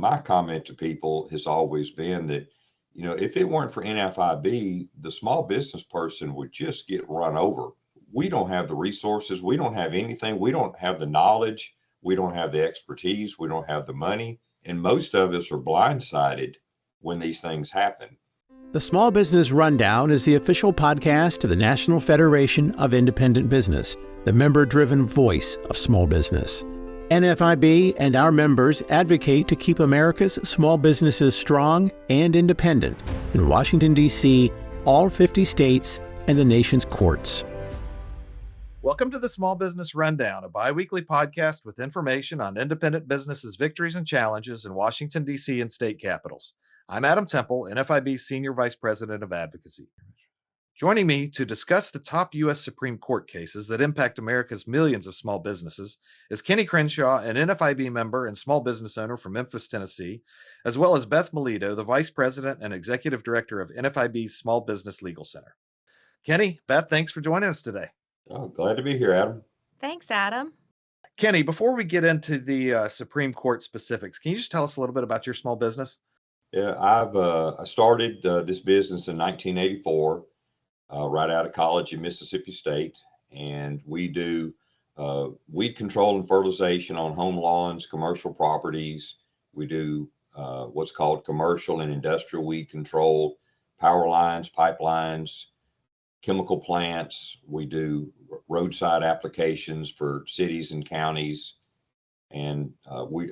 My comment to people has always been that, if it weren't for NFIB, the small business person would just get run over. We don't have the resources. We don't have anything. We don't have the knowledge. We don't have the expertise. We don't have the money. And most of us are blindsided when these things happen. The Small Business Rundown is the official podcast of the National Federation of Independent Business, the member-driven voice of small business. NFIB and our members advocate to keep America's small businesses strong and independent in Washington, D.C., all 50 states, and the nation's courts. Welcome to the Small Business Rundown, a bi-weekly podcast with information on independent businesses' victories and challenges in Washington, D.C. and state capitals. I'm Adam Temple, NFIB's Senior Vice President of Advocacy. Joining me to discuss the top U.S. Supreme Court cases that impact America's millions of small businesses is Kenny Crenshaw, an NFIB member and small business owner from Memphis, Tennessee, as well as Beth Milito, the Vice President and Executive Director of NFIB's Small Business Legal Center. Kenny, Beth, thanks for joining us today. Oh, glad to be here, Adam. Thanks, Adam. Kenny, before we get into the Supreme Court specifics, can you just tell us a little bit about your small business? Yeah, I started this business in 1984, right out of college in Mississippi State, and we do weed control and fertilization on home lawns, commercial properties. We do what's called commercial and industrial weed control, power lines, pipelines, chemical plants. We do roadside applications for cities and counties, and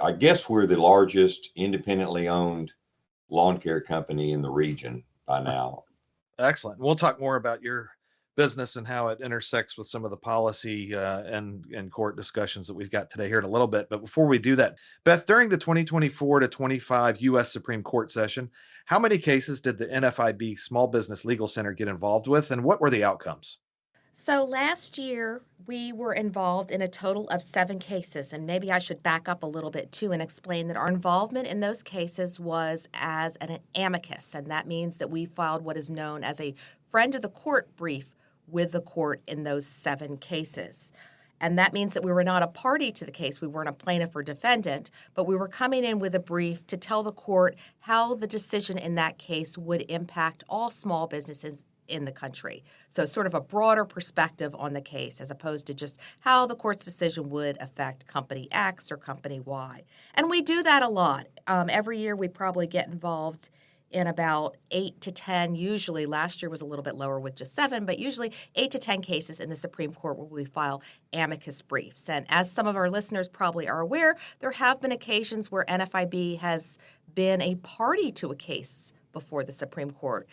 I guess we're the largest independently owned lawn care company in the region by now. Excellent. We'll talk more about your business and how it intersects with some of the policy and court discussions that we've got today here in a little bit. But before we do that, Beth, during the 2024 to 25 U.S. Supreme Court session, how many cases did the NFIB Small Business Legal Center get involved with, and what were the outcomes? So last year, we were involved in a total of 7 cases, and maybe I should back up a little bit, too, and explain that our involvement in those cases was as an amicus, and that means that we filed what is known as a friend of the court brief with the court in those 7 cases. And that means that we were not a party to the case. We weren't a plaintiff or defendant, but we were coming in with a brief to tell the court how the decision in that case would impact all small businesses in the country. So sort of a broader perspective on the case as opposed to just how the court's decision would affect company X or company Y. And we do that a lot. Every year we probably get involved in about 8 to 10, usually last year was a little bit lower with just 7, but usually 8 to 10 cases in the Supreme Court where we file amicus briefs. And as some of our listeners probably are aware, there have been occasions where NFIB has been a party to a case before the Supreme Court.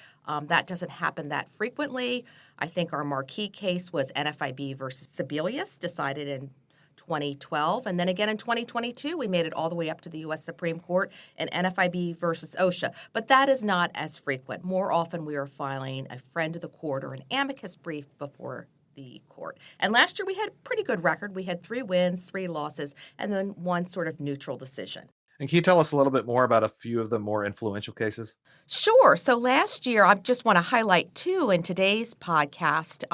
That doesn't happen that frequently. I think our marquee case was NFIB versus Sebelius, decided in 2012. And then again in 2022, we made it all the way up to the U.S. Supreme Court in NFIB versus OSHA. But that is not as frequent. More often, we are filing a friend of the court or an amicus brief before the court. And last year, we had a pretty good record. We had 3 wins, 3 losses, and then 1 sort of neutral decision. And can you tell us a little bit more about a few of the more influential cases? Sure. So last year, I just want to highlight 2 in today's podcast.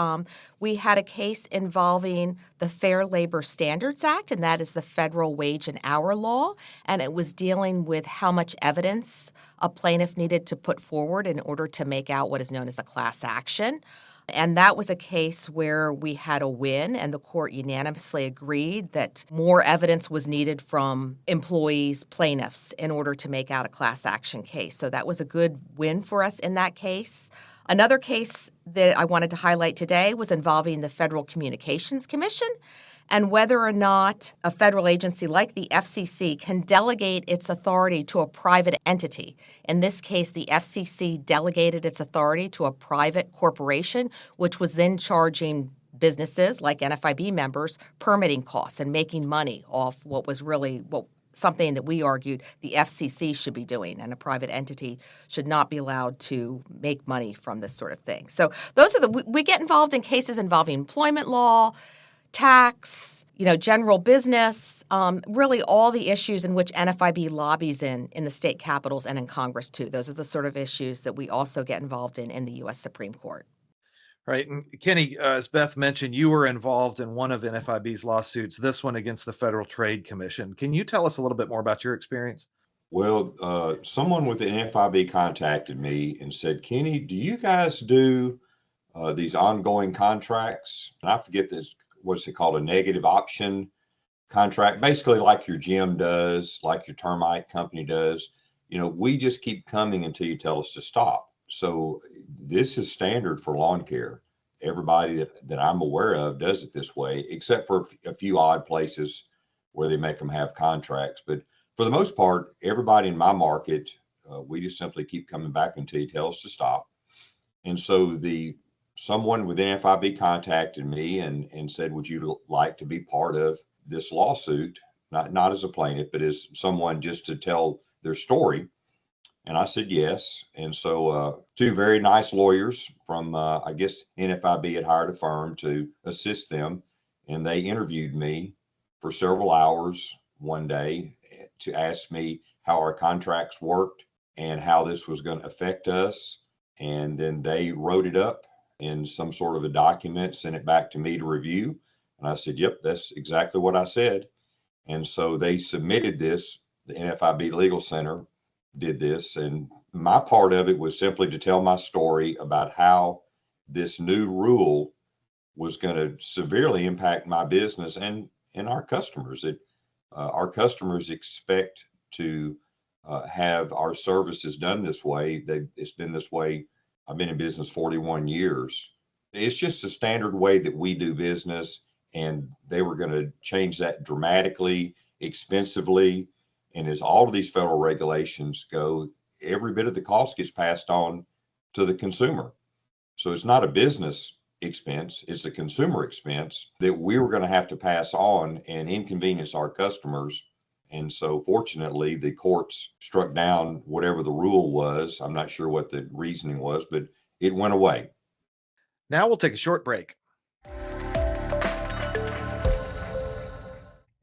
We had a case involving the Fair Labor Standards Act, and that is the federal wage and hour law. And it was dealing with how much evidence a plaintiff needed to put forward in order to make out what is known as a class action. And that was a case where we had a win, and the court unanimously agreed that more evidence was needed from employees, plaintiffs, in order to make out a class action case. So that was a good win for us in that case. Another case that I wanted to highlight today was involving the Federal Communications Commission and whether or not a federal agency like the FCC can delegate its authority to a private entity. In this case, the FCC delegated its authority to a private corporation, which was then charging businesses like NFIB members permitting costs and making money off what was really something that we argued the FCC should be doing, and a private entity should not be allowed to make money from this sort of thing. So those are we get involved in cases involving employment law, tax, general business, really all the issues in which NFIB lobbies in the state capitals and in Congress, too. Those are the sort of issues that we also get involved in the U.S. Supreme Court. Right. And Kenny, as Beth mentioned, you were involved in one of NFIB's lawsuits, this one against the Federal Trade Commission. Can you tell us a little bit more about your experience? Well, someone with the NFIB contacted me and said, Kenny, do you guys do these ongoing contracts? And I forget this, what's it called, a negative option contract, basically like your gym does, like your termite company does. We just keep coming until you tell us to stop. So this is standard for lawn care. Everybody that I'm aware of does it this way, except for a few odd places where they make them have contracts. But for the most part, everybody in my market, we just simply keep coming back until you tell us to stop. And so someone within NFIB contacted me and said, would you like to be part of this lawsuit? Not as a plaintiff, but as someone just to tell their story. And I said yes. And so two very nice lawyers from, I guess, NFIB had hired a firm to assist them. And they interviewed me for several hours one day to ask me how our contracts worked and how this was going to affect us. And then they wrote it up in some sort of a document, sent it back to me to review. And I said, yep, that's exactly what I said. And so they submitted this. The NFIB Legal Center did this. And my part of it was simply to tell my story about how this new rule was going to severely impact my business and our customers. Our customers expect to have our services done this way. It's been this way. I've been in business 41 years. It's just a standard way that we do business. And they were going to change that dramatically, expensively. And as all of these federal regulations go, every bit of the cost gets passed on to the consumer. So it's not a business expense, it's a consumer expense that we were going to have to pass on and inconvenience our customers. And so fortunately, the courts struck down whatever the rule was. I'm not sure what the reasoning was, but it went away. Now we'll take a short break.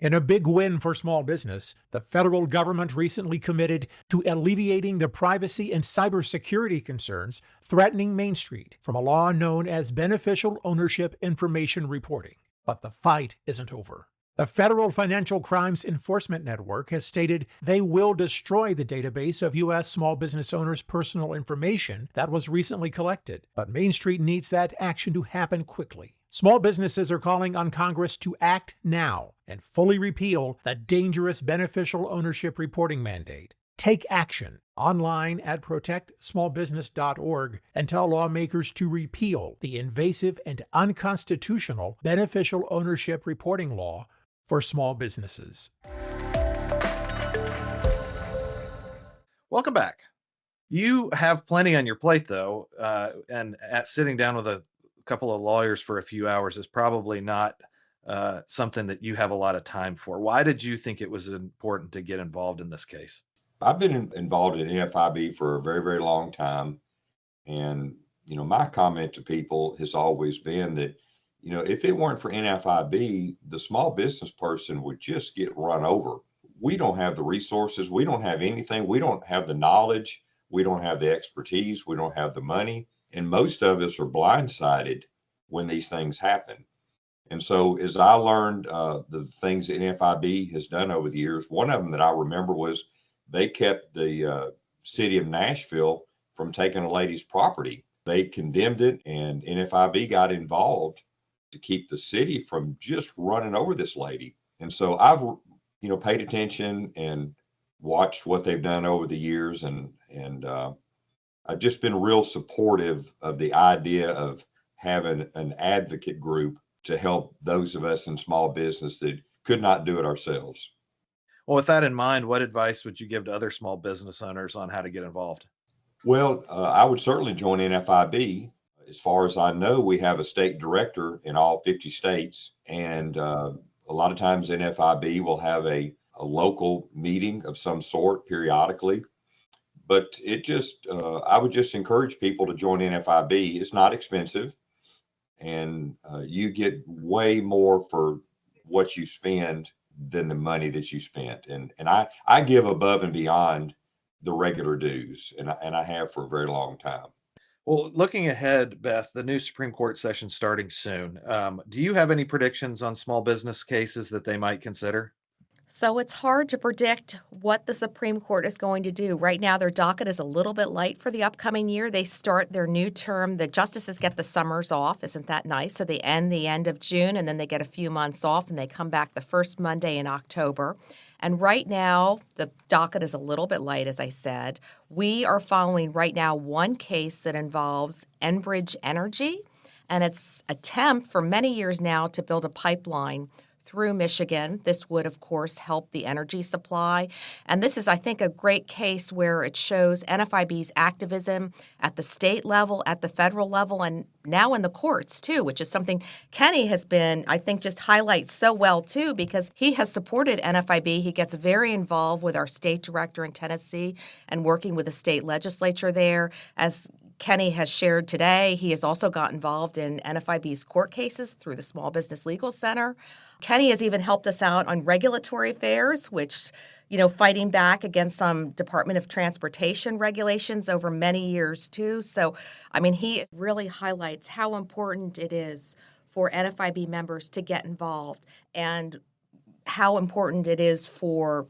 In a big win for small business, the federal government recently committed to alleviating the privacy and cybersecurity concerns threatening Main Street from a law known as Beneficial Ownership Information Reporting. But the fight isn't over. The Federal Financial Crimes Enforcement Network has stated they will destroy the database of U.S. small business owners' personal information that was recently collected. But Main Street needs that action to happen quickly. Small businesses are calling on Congress to act now and fully repeal the dangerous beneficial ownership reporting mandate. Take action online at protectsmallbusiness.org and tell lawmakers to repeal the invasive and unconstitutional beneficial ownership reporting law for small businesses. Welcome back. You have plenty on your plate, though, and sitting down with a couple of lawyers for a few hours is probably not something that you have a lot of time for. Why did you think it was important to get involved in this case? I've been involved in NFIB for a very, very long time. And, my comment to people has always been that, if it weren't for NFIB, the small business person would just get run over. We don't have the resources. We don't have anything. We don't have the knowledge. We don't have the expertise. We don't have the money. And most of us are blindsided when these things happen. And so as I learned the things that NFIB has done over the years, one of them that I remember was they kept the city of Nashville from taking a lady's property. They condemned it, and NFIB got involved to keep the city from just running over this lady. And so I've, paid attention and watched what they've done over the years, and I've just been real supportive of the idea of having an advocate group to help those of us in small business that could not do it ourselves. Well, with that in mind, what advice would you give to other small business owners on how to get involved? Well, I would certainly join NFIB. As far as I know, we have a state director in all 50 states. And a lot of times NFIB will have a local meeting of some sort periodically. But I would just encourage people to join NFIB. It's not expensive, and you get way more for what you spend than the money that you spent. And I give above and beyond the regular dues, and I have for a very long time. Well, looking ahead, Beth, the new Supreme Court session starting soon. Do you have any predictions on small business cases that they might consider? So it's hard to predict what the Supreme Court is going to do. Right now, their docket is a little bit light for the upcoming year. They start their new term. The justices get the summers off. Isn't that nice? So they end the end of June, and then they get a few months off, and they come back the first Monday in October. And right now, the docket is a little bit light, as I said. We are following right now one case that involves Enbridge Energy, and its attempt for many years now to build a pipeline through Michigan. This would, of course, help the energy supply. And this is, I think, a great case where it shows NFIB's activism at the state level, at the federal level, and now in the courts, too, which is something Kenny has been, I think, just highlights so well, too, because he has supported NFIB. He gets very involved with our state director in Tennessee and working with the state legislature there. As Kenny has shared today, he has also got involved in NFIB's court cases through the Small Business Legal Center. Kenny has even helped us out on regulatory affairs, which, fighting back against some Department of Transportation regulations over many years, too. So, he really highlights how important it is for NFIB members to get involved and how important it is for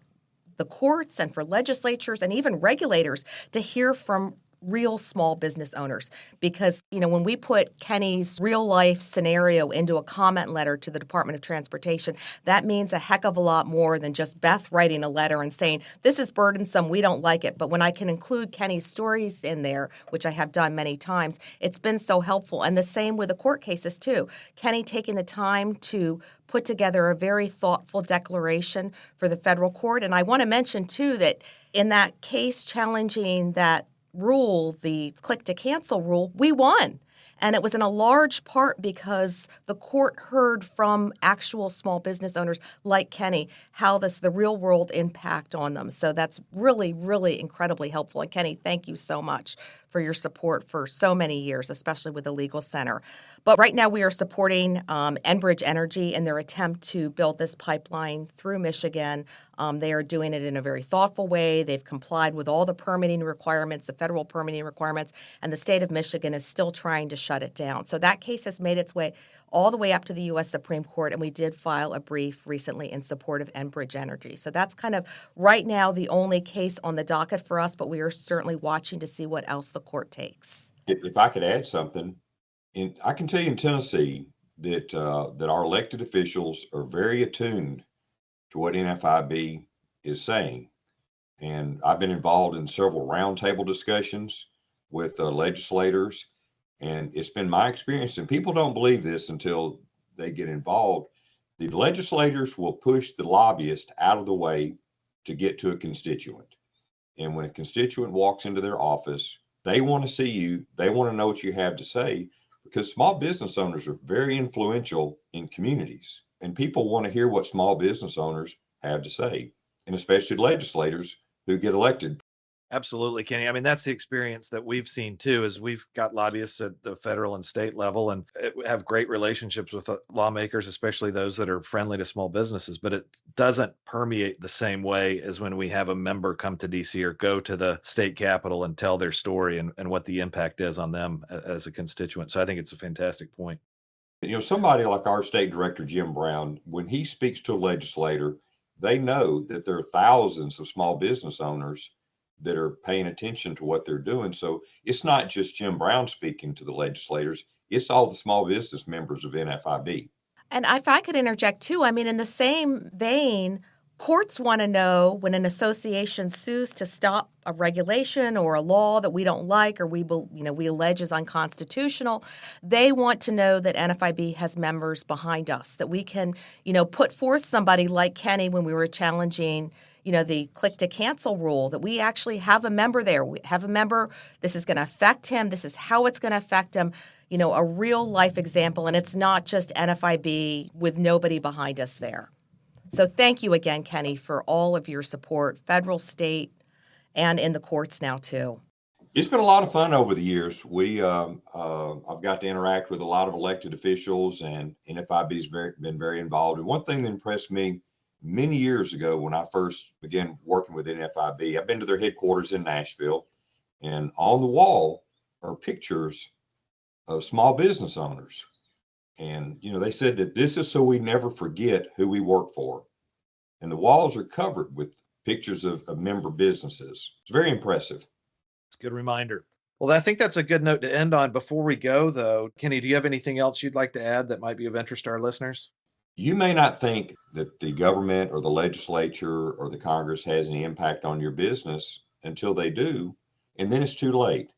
the courts and for legislatures and even regulators to hear from real small business owners. Because, when we put Kenny's real life scenario into a comment letter to the Department of Transportation, that means a heck of a lot more than just Beth writing a letter and saying, this is burdensome, we don't like it. But when I can include Kenny's stories in there, which I have done many times, it's been so helpful. And the same with the court cases, too. Kenny taking the time to put together a very thoughtful declaration for the federal court. And I want to mention, too, that in that case challenging that rule, the click to cancel rule, we won. And it was in a large part because the court heard from actual small business owners like Kenny how the real world impact on them. So that's really, really incredibly helpful. And Kenny, thank you so much for your support for so many years, especially with the Legal Center. But right now we are supporting Enbridge Energy in their attempt to build this pipeline through Michigan. They are doing it in a very thoughtful way. They've complied with all the permitting requirements, the federal permitting requirements, and the state of Michigan is still trying to shut it down. So that case has made its way all the way up to the U.S. Supreme Court, and we did file a brief recently in support of Enbridge Energy. So that's kind of right now the only case on the docket for us, but we are certainly watching to see what else the court takes. If I could add something, I can tell you in Tennessee that our elected officials are very attuned to what NFIB is saying. And I've been involved in several roundtable discussions with legislators. And it's been my experience, and people don't believe this until they get involved. The legislators will push the lobbyist out of the way to get to a constituent. And when a constituent walks into their office, they want to see you. They want to know what you have to say, because small business owners are very influential in communities. And people want to hear what small business owners have to say, and especially legislators who get elected. Absolutely, Kenny. That's the experience that we've seen too, is we've got lobbyists at the federal and state level and have great relationships with lawmakers, especially those that are friendly to small businesses, but it doesn't permeate the same way as when we have a member come to DC or go to the state capitol and tell their story and what the impact is on them as a constituent. So I think it's a fantastic point. Somebody like our state director, Jim Brown, when he speaks to a legislator, they know that there are thousands of small business owners that are paying attention to what they're doing. So it's not just Jim Brown speaking to the legislators, it's all the small business members of NFIB. And if I could interject too, in the same vein, courts want to know when an association sues to stop a regulation or a law that we don't like or we allege is unconstitutional, they want to know that NFIB has members behind us, that we can, put forth somebody like Kenny when we were challenging the click to cancel rule, that we actually have a member there. We have a member. This is going to affect him. This is how it's going to affect him. A real life example. And it's not just NFIB with nobody behind us there. So thank you again, Kenny, for all of your support, federal, state, and in the courts now, too. It's been a lot of fun over the years. I've got to interact with a lot of elected officials, and NFIB's been very involved. And one thing that impressed me many years ago when I first began working with NFIB, I've been to their headquarters in Nashville, and on the wall are pictures of small business owners. And, they said that this is so we never forget who we work for. and the walls are covered with pictures of member businesses. It's very impressive. It's a good reminder. Well, I think that's a good note to end on. Before we go, though, Kenny, do you have anything else you'd like to add that might be of interest to our listeners? You may not think that the government or the legislature or the Congress has any impact on your business until they do, and then it's too late.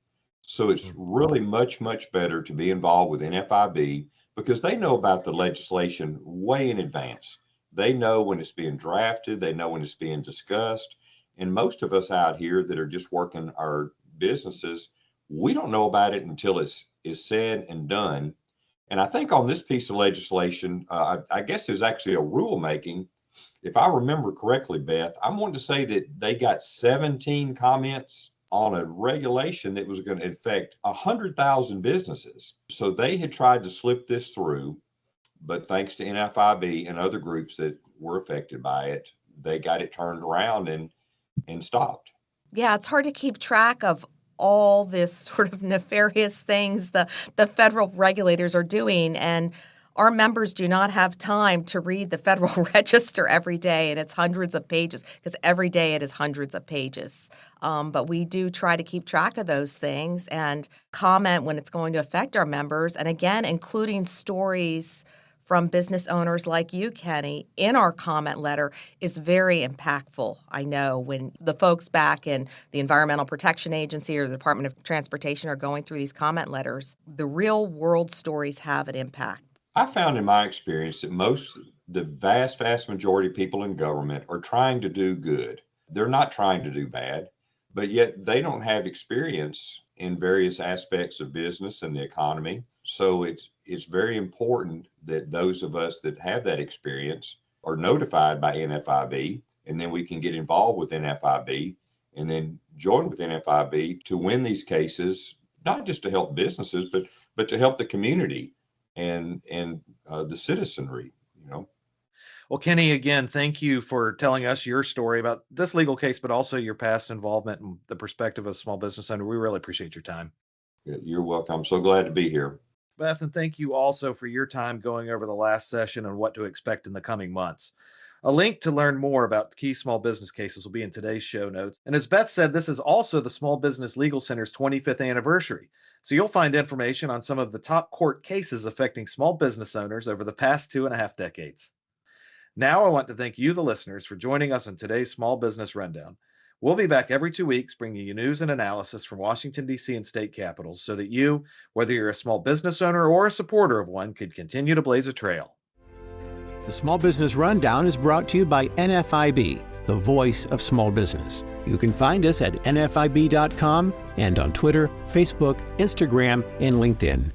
So it's really much, much better to be involved with NFIB because they know about the legislation way in advance. They know when it's being drafted, they know when it's being discussed. And most of us out here that are just working our businesses, we don't know about it until it's said and done. And I think on this piece of legislation, I guess there's actually a rulemaking. If I remember correctly, Beth, I'm wanting to say that they got 17 comments on a regulation that was going to affect 100,000 businesses. So they had tried to slip this through, but thanks to NFIB and other groups that were affected by it, they got it turned around and stopped. Yeah, it's hard to keep track of all this sort of nefarious things the federal regulators are doing. And our members do not have time to read the Federal Register every day, and it's hundreds of pages because every day it is hundreds of pages. But we do try to keep track of those things and comment when it's going to affect our members. And again, including stories from business owners like you, Kenny, in our comment letter is very impactful. I know when the folks back in the Environmental Protection Agency or the Department of Transportation are going through these comment letters, the real world stories have an impact. I found in my experience that the vast majority of people in government are trying to do good. They're not trying to do bad, but yet they don't have experience in various aspects of business and the economy. So it's very important that those of us that have that experience are notified by NFIB, and then we can get involved with NFIB and then join with NFIB to win these cases, not just to help businesses, but to help the community and the citizenry, Well, Kenny, again, thank you for telling us your story about this legal case, but also your past involvement and the perspective of a small business owner. We really appreciate your time. You're welcome. I'm so glad to be here. Beth, and thank you also for your time going over the last session and what to expect in the coming months. A link to learn more about key small business cases will be in today's show notes. And as Beth said, this is also the Small Business Legal Center's 25th anniversary. So you'll find information on some of the top court cases affecting small business owners over the past 2.5 decades. Now I want to thank you, the listeners, for joining us on today's Small Business Rundown. We'll be back every 2 weeks bringing you news and analysis from Washington, D.C. and state capitals so that you, whether you're a small business owner or a supporter of one, could continue to blaze a trail. The Small Business Rundown is brought to you by NFIB, the voice of small business. You can find us at nfib.com and on Twitter, Facebook, Instagram, and LinkedIn.